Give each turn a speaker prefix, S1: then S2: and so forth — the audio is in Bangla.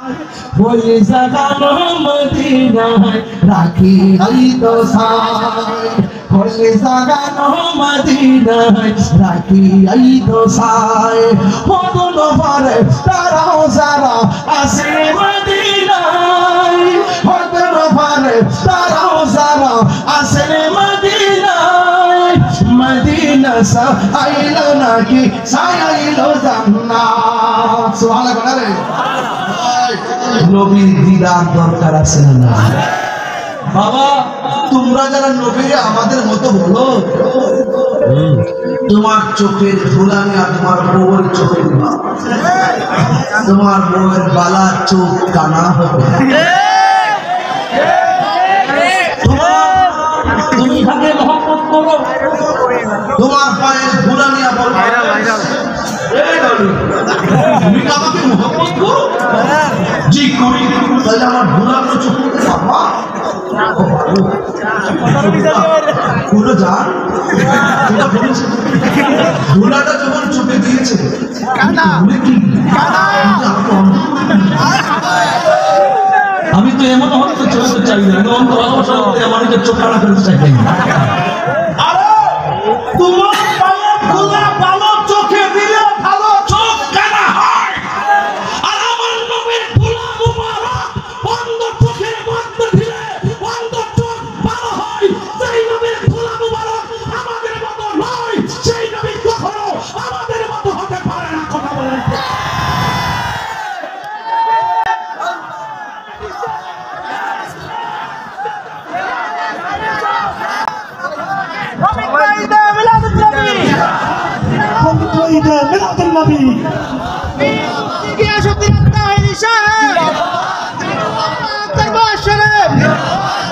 S1: बोले सगानो मदीनाय राखी आई तो साय बोले सगानो मदीनाय राखी आई तो साय हो दोनों पर ताराओ सारा आसे मदीनाय हो दोनों पर ताराओ सारा आसे मदीनाय मदीना सा आइलो ना की साय आइलो जन्नत सुभान अल्लाह रे নবীর দিদার দরকার আছে না বাবা তোমরা যারা নবীরে আমাদের মতো বলো তোমার চোখের ফুলানি আর তোমার বউয়ের চোখের দিবা তোমার বউয়ের বালা চোখ কানা হবে তুমি তাকে মহব্বত করো তোমার পায়ের ফুলানি আর ভাইরাল এই নবী তুমি আমাকে মহব্বত করো জি করি তাহলে আমার ভুলানো চোখ বাবা পুরো যান ভুলাটা যখন চোখে দিয়েছে আমি তো এমন হতে চলতে চাই না এমন ভালোবাসা আমার চোখ কানা করতে চাই না তোমার পায়ে ভুলা ভালো চোখে দিলে ভালো চোখ কানা হয় আর আমার নবীর ভুলা মুবারক বন্ধ চোখের মধ্যে দিলে বন্ধ চোখ ভালো হয় সেই নবীর ভুলা মুবারক আমাদের মতো নয় সেই নবী কখনো আমাদের মতো হতে পারে না কথা বলেন मिलाद नबी क्या शक्ति रखता है निशान दरबार शरीफ